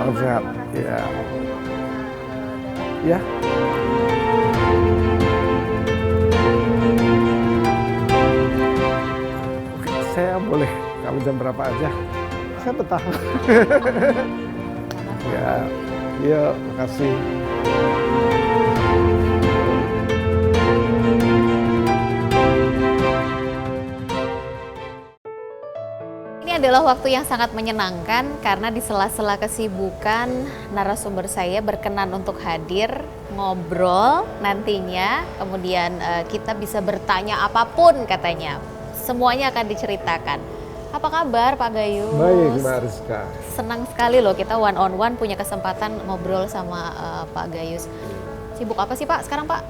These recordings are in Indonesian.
salam sehat. Ya. Ya. Oke, saya boleh kamu jam berapa aja? Saya betah. Ya, yuk, makasih. Ini adalah waktu yang sangat menyenangkan karena di sela-sela kesibukan narasumber saya berkenan untuk hadir ngobrol nantinya, kemudian kita bisa bertanya apapun katanya. Semuanya akan diceritakan. Apa kabar Pak Gayus? Baik, Mbak Rizka. Senang sekali loh kita one on one punya kesempatan ngobrol sama Pak Gayus. Sibuk apa sih Pak sekarang Pak?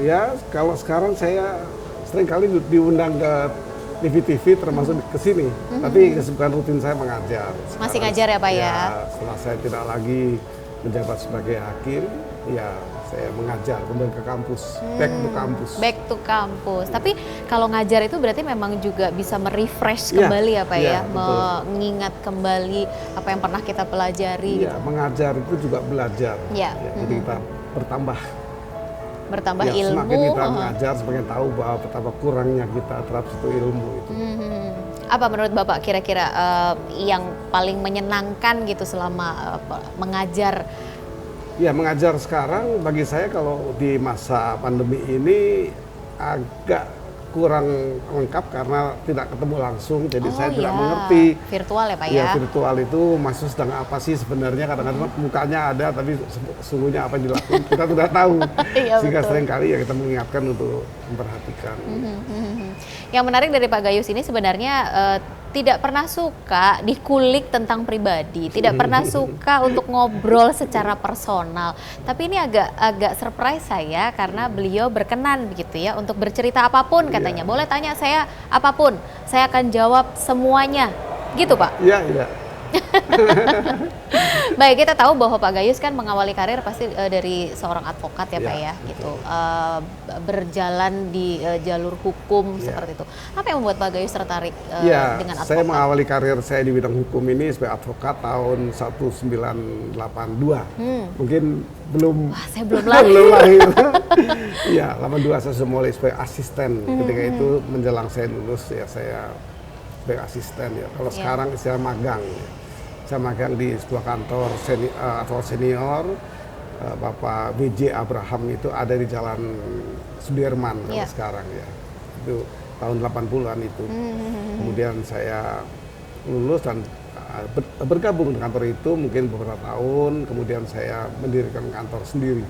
Ya, kalau sekarang saya sering kali diundang ke TV-TV termasuk ke sini. Tapi kesibukan rutin saya mengajar. Masih ngajar ya Pak ya? Setelah saya tidak lagi menjabat sebagai hakim, ya saya mengajar kembali ke kampus, back to kampus. Back to kampus. Tapi kalau ngajar itu berarti memang juga bisa merefresh kembali ya Pak ya? Mengingat kembali apa yang pernah kita pelajari. Iya, mengajar itu juga belajar. Ya. Jadi kita bertambah ilmu. Semakin kita mengajar, semakin tahu bahwa betapa kurangnya kita terhadap satu ilmu itu. Apa menurut Bapak kira-kira yang paling menyenangkan gitu selama mengajar? Ya, mengajar sekarang bagi saya kalau di masa pandemi ini agak kurang lengkap karena tidak ketemu langsung, jadi saya tidak mengerti. Virtual ya Pak ya? Ya, virtual itu maksud sedang apa sih sebenarnya, kadang-kadang mukanya ada tapi sungguhnya apa yang dilakukan kita tidak tahu. Sehingga seringkali ya kita mengingatkan untuk memperhatikan. Yang menarik dari Pak Gayus ini sebenarnya tidak pernah suka dikulik tentang pribadi, tidak pernah suka untuk ngobrol secara personal. Tapi ini agak surprise saya karena beliau berkenan begitu ya untuk bercerita apapun katanya. Boleh tanya saya apapun, saya akan jawab semuanya. Gitu Pak? Iya, iya. Baik, kita tahu bahwa Pak Gayus kan mengawali karir pasti dari seorang advokat ya Pak ya, gitu. Berjalan di jalur hukum seperti itu. Apa yang membuat Pak Gayus tertarik dengan advokat? Saya mengawali karir saya di bidang hukum ini sebagai advokat tahun 1982. Mungkin belum. Wah, saya belum lahir. Belum lahir. Iya, 82 saya sudah mulai sebagai asisten. Ketika itu menjelang saya lulus ya saya sebagai asisten ya. Kalau sekarang istilah magang. Saya magang di sebuah kantor senior, Bapak B.J. Abraham itu ada di Jalan Sudirman kalau sekarang ya. Itu tahun 80-an itu. Kemudian saya lulus dan bergabung dengan kantor itu mungkin beberapa tahun, kemudian saya mendirikan kantor sendiri.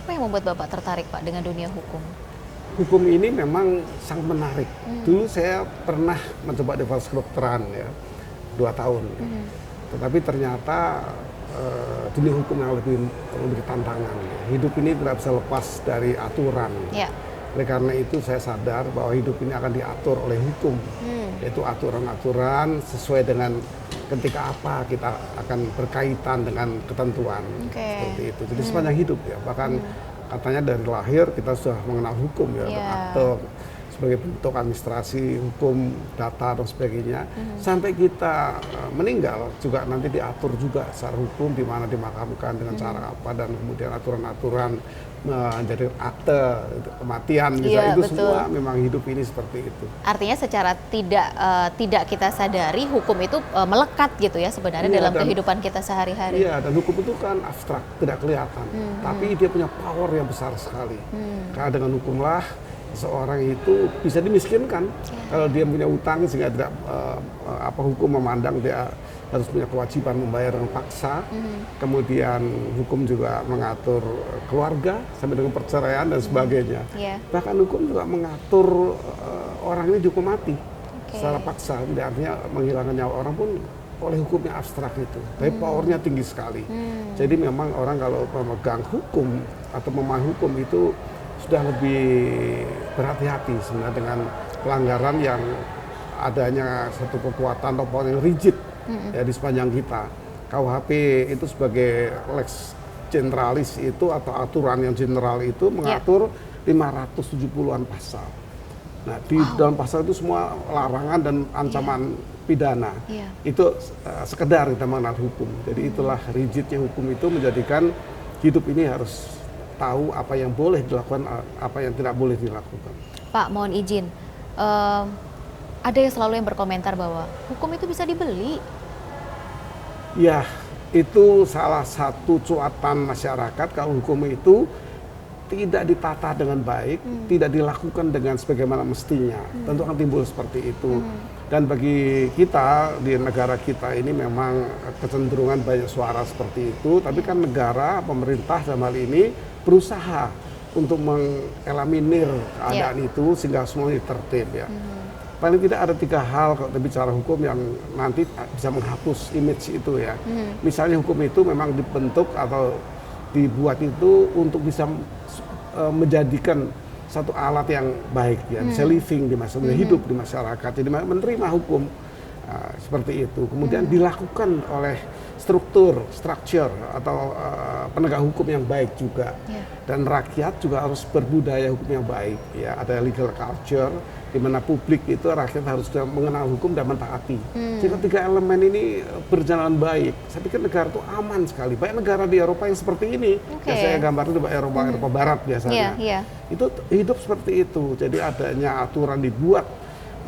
Apa yang membuat Bapak tertarik Pak dengan dunia hukum? Hukum ini memang sangat menarik. Dulu saya pernah mencoba di fakultas kedokteran ya. 2 tahun. Tetapi ternyata dunia hukum yang lebih tantangan. Hidup ini tidak bisa lepas dari aturan. Oleh karena itu saya sadar bahwa hidup ini akan diatur oleh hukum. Yaitu aturan-aturan sesuai dengan ketika apa kita akan berkaitan dengan ketentuan. Seperti itu. Jadi sepanjang hidup ya. Bahkan katanya dari lahir kita sudah mengenal hukum ya. Akte sebagai bentuk administrasi, hukum, data, dan sebagainya. Sampai kita meninggal juga nanti diatur juga secara hukum di mana dimakamkan dengan cara apa dan kemudian aturan-aturan menjadi akte kematian itu semua memang hidup ini seperti itu. Artinya secara tidak kita sadari hukum itu melekat gitu ya sebenarnya dalam kehidupan kita sehari-hari. Iya, dan hukum itu kan abstrak, tidak kelihatan. Tapi dia punya power yang besar sekali. Karena dengan hukumlah seorang itu bisa dimiskinkan kalau dia punya utang sehingga tidak hukum memandang dia harus punya kewajiban membayar dengan paksa. Kemudian hukum juga mengatur keluarga sampai dengan perceraian dan sebagainya. Bahkan hukum juga mengatur orang ini dihukum mati secara paksa. Artinya menghilangkan nyawa orang pun oleh hukum yang abstrak itu. Tapi powernya tinggi sekali. Jadi memang orang kalau memegang hukum atau memahami hukum itu sudah lebih berhati-hati sebenarnya dengan pelanggaran yang adanya satu kekuatan atau power yang rigid ya di sepanjang kita. KUHP itu sebagai lex generalis itu atau aturan yang general itu mengatur 570-an pasal. Nah, di dalam pasal itu semua larangan dan ancaman pidana. Iya. Itu sekedar kita mengenal hukum. Jadi itulah rigidnya hukum itu menjadikan hidup ini harus tahu apa yang boleh dilakukan, apa yang tidak boleh dilakukan. Pak, mohon izin. Ada yang selalu yang berkomentar bahwa hukum itu bisa dibeli. Ya, itu salah satu cuatan masyarakat kalau hukum itu tidak ditata dengan baik, tidak dilakukan dengan sebagaimana mestinya. Tentu akan timbul seperti itu. Dan bagi kita di negara kita ini memang kecenderungan banyak suara seperti itu, tapi kan negara, pemerintah dalam hal ini berusaha untuk mengeliminir keadaan itu sehingga semuanya tertib ya. Paling tidak ada 3 hal kalau kita bicara hukum yang nanti bisa menghapus image itu ya. Misalnya hukum itu memang dibentuk atau dibuat itu untuk bisa menjadikan satu alat yang baik ya, bisa living di masyarakat, hidup di masyarakat. Jadi menerima hukum seperti itu. Kemudian dilakukan oleh structure atau penegak hukum yang baik juga. Dan rakyat juga harus berbudaya hukum yang baik ya. Ada legal culture di mana publik itu rakyat harus sudah mengenal hukum dan mentaati. Jika 3 elemen ini berjalan baik, saya pikir negara itu aman sekali. Banyak negara di Eropa yang seperti ini. Ya, saya gambar itu Eropa Barat biasanya. Itu hidup seperti itu. Jadi adanya aturan dibuat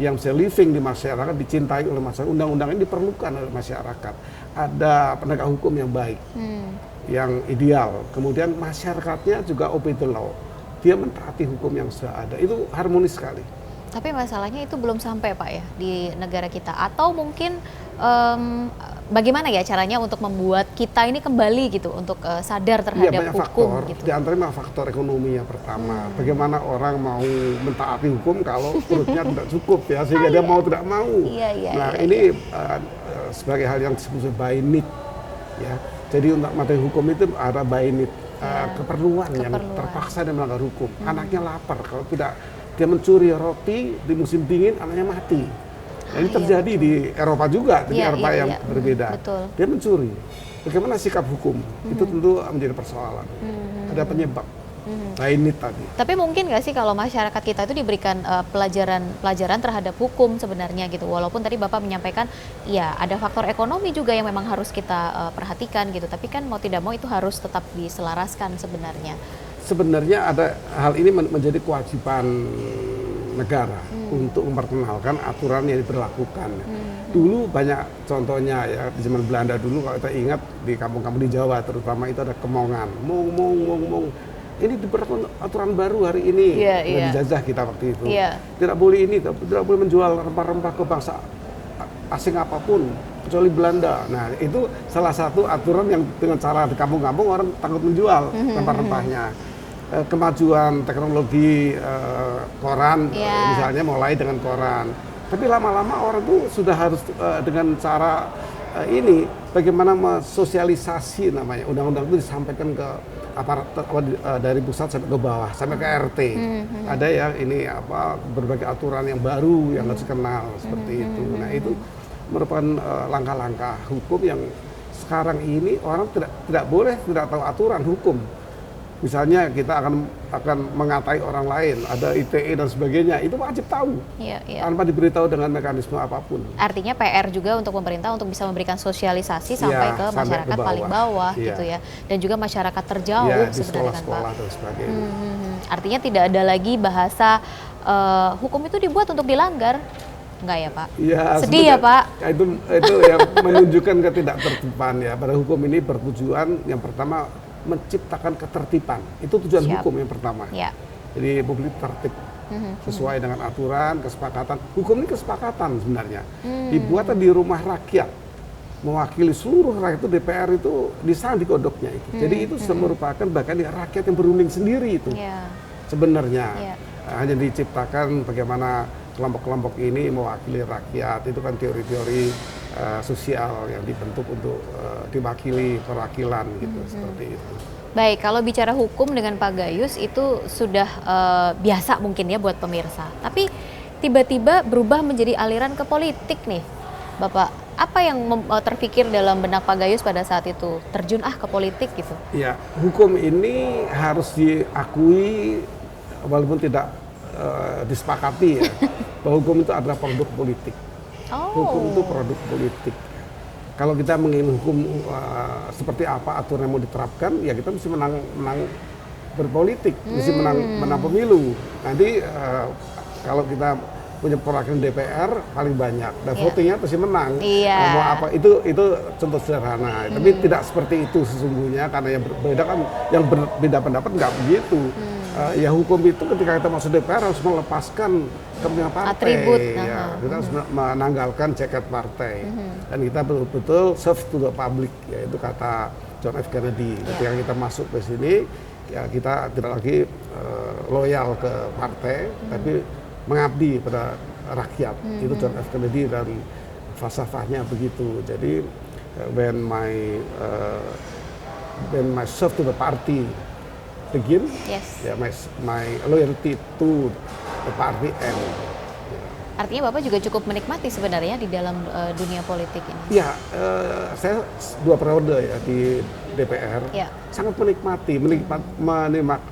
yang bisa living di masyarakat, dicintai oleh masyarakat. Undang-undang ini diperlukan oleh masyarakat. Ada penegak hukum yang baik, yang ideal. Kemudian masyarakatnya juga obey the law. Dia mentaati hukum yang sudah ada. Itu harmonis sekali. Tapi masalahnya itu belum sampai Pak ya di negara kita. Atau mungkin bagaimana ya caranya untuk membuat kita ini kembali gitu untuk sadar terhadap banyak hukum faktor. gitu. Di antaranya faktor ekonomi yang pertama. Bagaimana orang mau mentaati hukum kalau perutnya tidak cukup ya, sehingga dia mau tidak mau. Nah ini sebagai hal yang disebut by need ya. Jadi untuk materi hukum itu ada by need, keperluan yang terpaksa dia melanggar hukum. Anaknya lapar, kalau tidak dia mencuri roti di musim dingin, anaknya mati. Nah, ini terjadi di Eropa juga, di Eropa yang berbeda. Dia mencuri. Bagaimana sikap hukum? Itu tentu menjadi persoalan. Ada penyebab. Nah ini tadi. Tapi mungkin nggak sih kalau masyarakat kita itu diberikan pelajaran terhadap hukum sebenarnya gitu. Walaupun tadi Bapak menyampaikan, ya ada faktor ekonomi juga yang memang harus kita perhatikan gitu. Tapi kan mau tidak mau itu harus tetap diselaraskan sebenarnya. Sebenarnya ada hal ini menjadi kewajiban negara untuk memperkenalkan aturan yang diberlakukan. Dulu banyak contohnya ya, di zaman Belanda dulu kalau kita ingat di kampung-kampung di Jawa terutama itu ada kemongan, mong. Ini diberlakukan aturan baru hari ini, dijajah kita waktu itu. Tidak boleh ini, tidak boleh menjual rempah-rempah ke bangsa asing apapun kecuali Belanda. Nah itu salah satu aturan yang dengan cara di kampung-kampung orang takut menjual rempah-rempahnya. Kemajuan teknologi koran misalnya mulai dengan koran, tapi lama-lama orang tuh sudah harus dengan cara ini bagaimana sosialisasi namanya undang-undang itu disampaikan ke aparat dari pusat sampai ke bawah sampai ke RT. Ada ya ini berbagai aturan yang baru yang harus dikenal seperti itu. Nah itu merupakan langkah-langkah hukum yang sekarang ini orang tidak boleh tidak tahu aturan hukum. Misalnya kita akan mengatai orang lain, ada ITE dan sebagainya, itu wajib tahu, tanpa diberitahu dengan mekanisme apapun. Artinya PR juga untuk pemerintah untuk bisa memberikan sosialisasi sampai ke masyarakat paling bawah gitu ya, dan juga masyarakat terjauh sebenarnya kan Pak. Dan sebagainya. Artinya tidak ada lagi bahasa hukum itu dibuat untuk dilanggar. Enggak ya Pak? Ya, sedih ya Pak? Itu yang menunjukkan ketidaktertiban ya. Pada hukum ini bertujuan yang pertama menciptakan ketertiban, itu tujuan hukum yang pertama. Jadi publik tertib sesuai dengan aturan, kesepakatan. Hukum ini kesepakatan sebenarnya. Dibuat di rumah rakyat, mewakili seluruh rakyat itu DPR itu di sana di kodoknya itu. Jadi itu sudah merupakan bahkan rakyat yang berunding sendiri itu. Sebenarnya hanya diciptakan bagaimana kelompok-kelompok ini mewakili rakyat, itu kan teori-teori sosial yang dibentuk untuk diwakili perwakilan gitu, seperti itu. Baik, kalau bicara hukum dengan Pak Gayus itu sudah biasa mungkin ya buat pemirsa. Tapi tiba-tiba berubah menjadi aliran ke politik nih, Bapak. Apa yang terpikir dalam benak Pak Gayus pada saat itu? Terjun ke politik gitu? Ya, hukum ini harus diakui walaupun tidak disepakati ya, bahwa hukum itu adalah produk politik. Oh. Hukum itu produk politik. Kalau kita menginginkan hukum seperti apa aturan yang mau diterapkan, ya kita mesti menang berpolitik, mesti menang pemilu. Nanti kalau kita punya perwakilan DPR paling banyak dan votingnya pasti menang. Mau apa itu contoh sederhana. Tapi tidak seperti itu sesungguhnya, karena yang berbeda kan, yang berbeda pendapat nggak begitu. Ya hukum itu ketika kita masuk DPR harus melepaskan kepentingan partai. Atribut. Ya, kita harus menanggalkan ceket partai. Dan kita betul-betul serve to the public, yaitu kata John F. Kennedy. Ketika kita masuk ke sini, ya kita tidak lagi loyal ke partai, tapi mengabdi pada rakyat. Itu John F. Kennedy dan falsafahnya begitu. Jadi when my serve to the party begin, ya my loyalty to the party end. Artinya Bapak juga cukup menikmati sebenarnya di dalam dunia politik ini. Ya, saya 2 periode ya di DPR, sangat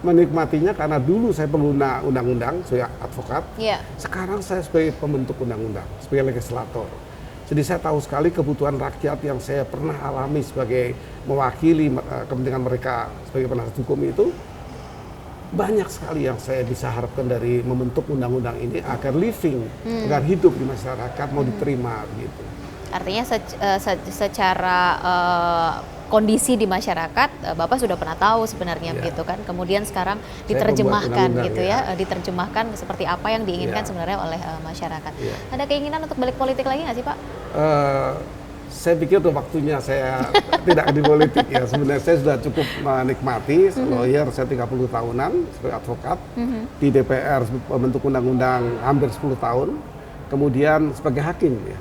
menikmatinya karena dulu saya pengguna undang-undang, saya advokat. Sekarang saya sebagai pembentuk undang-undang, sebagai legislator. Jadi saya tahu sekali kebutuhan rakyat yang saya pernah alami sebagai mewakili kepentingan mereka sebagai penasihat hukum itu. Banyak sekali yang saya bisa harapkan dari membentuk undang-undang ini agar agar hidup di masyarakat mau diterima gitu. Artinya secara kondisi di masyarakat Bapak sudah pernah tahu sebenarnya gitu kan. Kemudian sekarang diterjemahkan gitu ya, diterjemahkan seperti apa yang diinginkan sebenarnya oleh masyarakat. Ada keinginan untuk balik politik lagi nggak sih Pak? Saya pikir udah waktunya saya tidak di politik ya. Sebenarnya saya sudah cukup menikmati, lawyer saya 30 tahunan sebagai advokat, di DPR membentuk undang-undang hampir 10 tahun, kemudian sebagai hakim ya.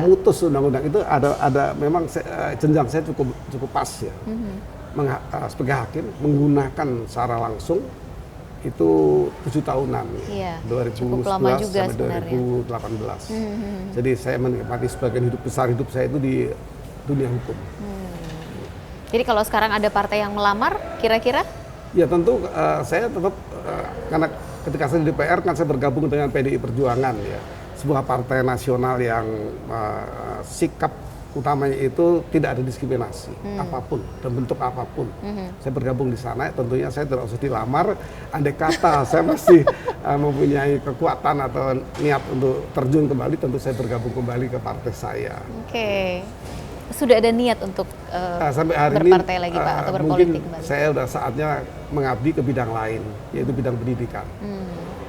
Pemutus undang-undang itu ada memang jenjang saya cukup pas ya. Sebagai hakim menggunakan secara langsung itu 7 tahunan, 2011 juga sampai 2018. Jadi saya menikmati sebagian besar hidup saya itu di dunia hukum. Jadi kalau sekarang ada partai yang melamar, kira-kira? Ya tentu saya tetap, karena ketika saya di DPR kan saya bergabung dengan PDI Perjuangan ya, sebuah partai nasional yang sikap utamanya itu tidak ada diskriminasi apapun dan bentuk apapun. Saya bergabung di sana, tentunya saya tidak usah dilamar. Andai kata saya masih mempunyai kekuatan atau niat untuk terjun kembali, tentu saya bergabung kembali ke partai saya. Sudah ada niat untuk sampai hari berpartai ini, lagi Pak, atau berpolitik kembali? Saya udah saatnya mengabdi ke bidang lain, yaitu bidang pendidikan.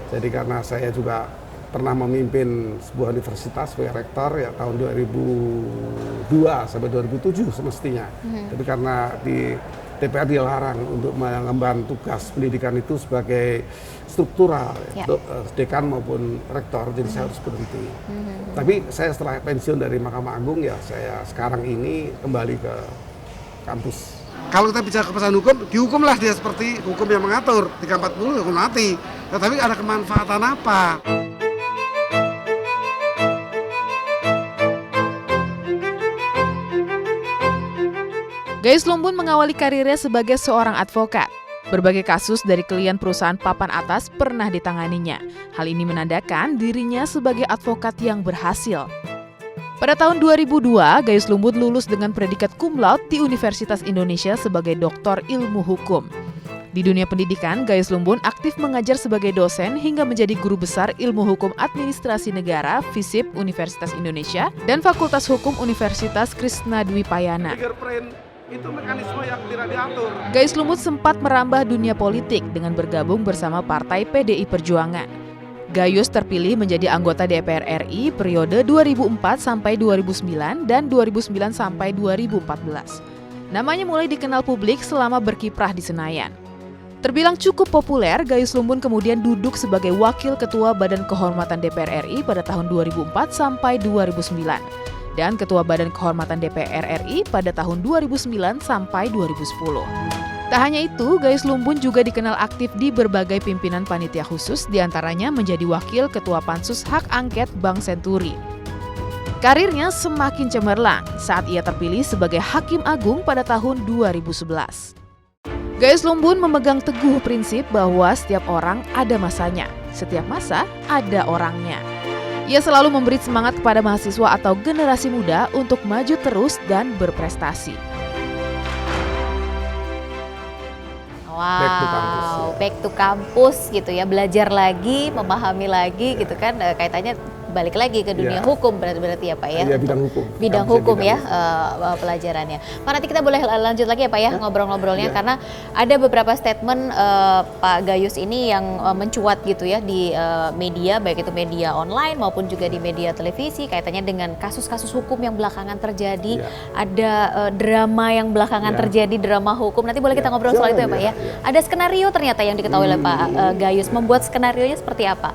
Jadi karena saya juga pernah memimpin sebuah universitas sebagai rektor ya tahun 2002 sampai 2007 semestinya. Tapi karena di DPR dilarang untuk mengemban tugas pendidikan itu sebagai struktural, dekan maupun rektor, jadi saya harus berhenti. Tapi saya setelah pensiun dari Mahkamah Agung ya saya sekarang ini kembali ke kampus. Kalau kita bicara kepastian hukum, dihukumlah dia seperti hukum yang mengatur 340 hukum mati. Tetapi ada kemanfaatan apa? Gayus Lumbun mengawali karirnya sebagai seorang advokat. Berbagai kasus dari klien perusahaan papan atas pernah ditanganinya. Hal ini menandakan dirinya sebagai advokat yang berhasil. Pada tahun 2002, Gayus Lumbun lulus dengan predikat cum laude di Universitas Indonesia sebagai doktor ilmu hukum. Di dunia pendidikan, Gayus Lumbun aktif mengajar sebagai dosen hingga menjadi guru besar ilmu hukum administrasi negara FISIP Universitas Indonesia dan Fakultas Hukum Universitas Krisnadwipayana. Itu mekanisme yang tidak diatur. Gayus Lumbun sempat merambah dunia politik dengan bergabung bersama Partai PDI Perjuangan. Gayus terpilih menjadi anggota DPR RI periode 2004 sampai 2009 dan 2009 sampai 2014. Namanya mulai dikenal publik selama berkiprah di Senayan. Terbilang cukup populer, Gayus Lumbun kemudian duduk sebagai Wakil Ketua Badan Kehormatan DPR RI pada tahun 2004 sampai 2009. Dan Ketua Badan Kehormatan DPR RI pada tahun 2009 sampai 2010. Tak hanya itu, Gayus Lumbun juga dikenal aktif di berbagai pimpinan panitia khusus, diantaranya menjadi Wakil Ketua Pansus Hak Angket Bank Senturi. Karirnya semakin cemerlang saat ia terpilih sebagai Hakim Agung pada tahun 2011. Gayus Lumbun memegang teguh prinsip bahwa setiap orang ada masanya. setiap masa ada orangnya. Ia selalu memberi semangat kepada mahasiswa atau generasi muda untuk maju terus dan berprestasi. Wow, back to kampus gitu ya, belajar lagi, memahami lagi gitu kan, kaitannya balik lagi ke dunia hukum berarti ya Pak ya? Iya, bidang hukum. Bidang hukum ya pelajarannya. Pak, nanti kita boleh lanjut lagi ya Pak ya ngobrol-ngobrolnya karena ada beberapa statement Pak Gayus ini yang mencuat gitu ya di media, baik itu media online maupun juga di media televisi kaitannya dengan kasus-kasus hukum yang belakangan terjadi, ada drama yang belakangan terjadi, drama hukum. Nanti boleh kita ngobrol soal itu ya Pak ya. Ada skenario ternyata yang diketahui oleh Pak Gayus, membuat skenario nya seperti apa?